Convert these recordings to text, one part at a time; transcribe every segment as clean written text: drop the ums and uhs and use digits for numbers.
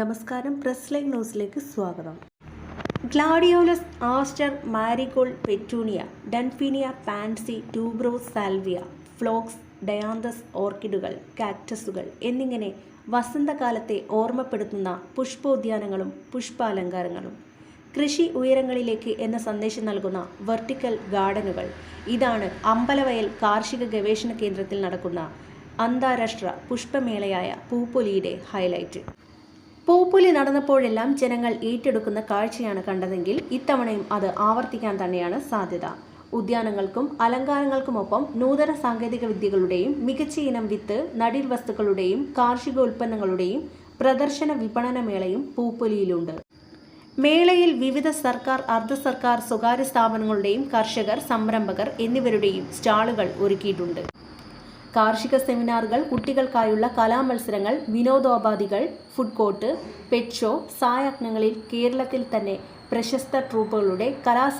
നമസ്കാരം, press live ന്യൂസിലേക്ക് സ്വാഗതം. ഗ്ലാഡിയോലസ്, ആസ്റ്റർ, മാരിഗോൾഡ്, പെറ്റൂണിയ, ഡൻഫീനിയ, pansy, tuberose salvia, phlox, dianthus, ഓർക്കിഡുകൾ, കാക്ടസുകൾ എന്നിങ്ങനെ വസന്തകാലത്തെ ഓർമ്മപ്പെടുത്തുന്ന പുഷ്പോദ്യാനങ്ങളും പുഷ്പാലങ്കാരങ്ങളും. കൃഷി ഉയരങ്ങളിലേക്ക് എന്ന സന്ദേശം നൽകുന്ന വെർട്ടിക്കൽ ഗാർഡനുകൾ. ഇതാണ് അമ്പലവയൽ കാർഷിക ഗവേഷണ കേന്ദ്രത്തിൽ നടക്കുന്ന അന്താരാഷ്ട്ര പുഷ്പമേളയായ പൂപ്പൊലിയുടെ ഹൈലൈറ്റ്. പൂപ്പൊലി നടന്നപ്പോഴെല്ലാം ജനങ്ങൾ ഏറ്റെടുക്കുന്ന കാഴ്ചയാണ് കണ്ടതെങ്കിൽ ഇത്തവണയും അത് ആവർത്തിക്കാൻ തന്നെയാണ് സാധ്യത. ഉദ്യാനങ്ങൾക്കും അലങ്കാരങ്ങൾക്കുമൊപ്പം നൂതന സാങ്കേതിക വിദ്യകളുടെയും മികച്ച ഇനം വിത്ത്, നടീൽവസ്തുക്കളുടെയും കാർഷികോൽപ്പന്നങ്ങളുടെയും പ്രദർശന വിപണന മേളയും പൂപ്പൊലിയിലുണ്ട്. മേളയിൽ വിവിധ സർക്കാർ, അർദ്ധ സർക്കാർ, സ്വകാര്യ സ്ഥാപനങ്ങളുടെയും കർഷകർ, സംരംഭകർ എന്നിവരുടെയും സ്റ്റാളുകൾ ഒരുക്കിയിട്ടുണ്ട്. കാർഷിക സെമിനാറുകൾ, കുട്ടികൾക്കായുള്ള കലാമത്സരങ്ങൾ, വിനോദോപാധികൾ, ഫുഡ് കോർട്ട്, പെറ്റ് ഷോ, സായാഹ്നങ്ങളിൽ കേരളത്തിൽ തന്നെ പ്രശസ്ത ട്രൂപ്പുകളുടെ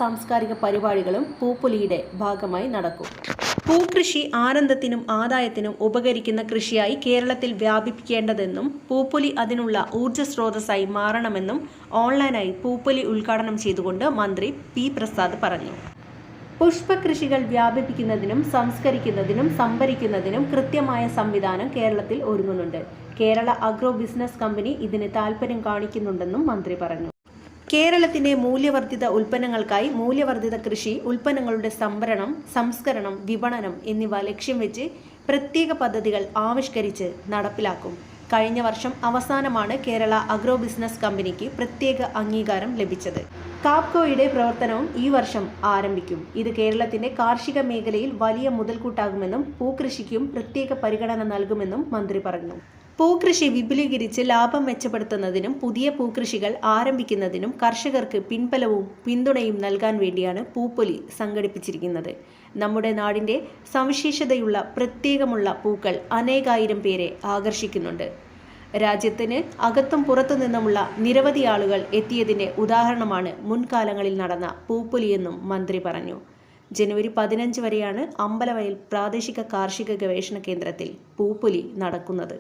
സാംസ്കാരിക പരിപാടികളും പൂപ്പൊലിയുടെ ഭാഗമായി നടക്കും. പൂക്കൃഷി ആനന്ദത്തിനും ആദായത്തിനും ഉപകരിക്കുന്ന കൃഷിയായി കേരളത്തിൽ വ്യാപിപ്പിക്കേണ്ടതെന്നും പൂപ്പൊലി അതിനുള്ള ഊർജ്ജസ്രോതസ്സായി മാറണമെന്നും ഓൺലൈനായി പൂപ്പൊലി ഉദ്ഘാടനം ചെയ്തുകൊണ്ട് മന്ത്രി പി പ്രസാദ് പറഞ്ഞു. പുഷ്പകൃഷികൾ വ്യാപിപ്പിക്കുന്നതിനും സംസ്കരിക്കുന്നതിനും സംഭരിക്കുന്നതിനും കൃത്യമായ സംവിധാനം കേരളത്തിൽ ഒരുങ്ങുന്നുണ്ട്. കേരള അഗ്രോ ബിസിനസ് കമ്പനി ഇതിന് താൽപര്യം കാണിക്കുന്നുണ്ടെന്നും മന്ത്രി പറഞ്ഞു. കേരളത്തിന്റെ മൂല്യവർദ്ധിത ഉൽപ്പന്നങ്ങൾക്കായി മൂല്യവർദ്ധിത കൃഷി ഉൽപ്പന്നങ്ങളുടെ സംഭരണം, സംസ്കരണം, വിപണനം എന്നിവ ലക്ഷ്യം വെച്ച് പ്രത്യേക പദ്ധതികൾ ആവിഷ്കരിച്ച് നടപ്പിലാക്കും. കഴിഞ്ഞ വർഷം അവസാനമാണ് കേരള അഗ്രോ ബിസിനസ് കമ്പനിക്ക് പ്രത്യേക അംഗീകാരം ലഭിച്ചത്. കാപ്കോയുടെ പ്രവർത്തനവും ഈ വർഷം ആരംഭിക്കും. ഇത് കേരളത്തിന്റെ കാർഷിക മേഖലയിൽ വലിയ മുതൽക്കൂട്ടാകുമെന്നും പൂക്കൃഷിക്കും പ്രത്യേക പരിഗണന നൽകുമെന്നും മന്ത്രി പറഞ്ഞു. പൂക്കൃഷി വിപുലീകരിച്ച് ലാഭം മെച്ചപ്പെടുത്തുന്നതിനും പുതിയ പൂക്കൃഷികൾ ആരംഭിക്കുന്നതിനും കർഷകർക്ക് പിൻബലവും പിന്തുണയും നൽകാൻ വേണ്ടിയാണ് പൂപ്പൊലി സംഘടിപ്പിച്ചിരിക്കുന്നത്. നമ്മുടെ നാടിന്റെ സവിശേഷതയുള്ള പ്രത്യേകമുള്ള പൂക്കൾ അനേകായിരം പേരെ ആകർഷിക്കുന്നുണ്ട്. രാജ്യത്തിന് അകത്തും പുറത്തു നിന്നുമുള്ള നിരവധി ആളുകൾ എത്തിയതിന്റെ ഉദാഹരണമാണ് മുൻകാലങ്ങളിൽ നടന്ന പൂപ്പൊലിയെന്നും മന്ത്രി പറഞ്ഞു. ജനുവരി 15 വരെയാണ് അമ്പലവയൽ പ്രാദേശിക കാർഷിക ഗവേഷണ കേന്ദ്രത്തിൽ പൂപ്പൊലി നടക്കുന്നത്.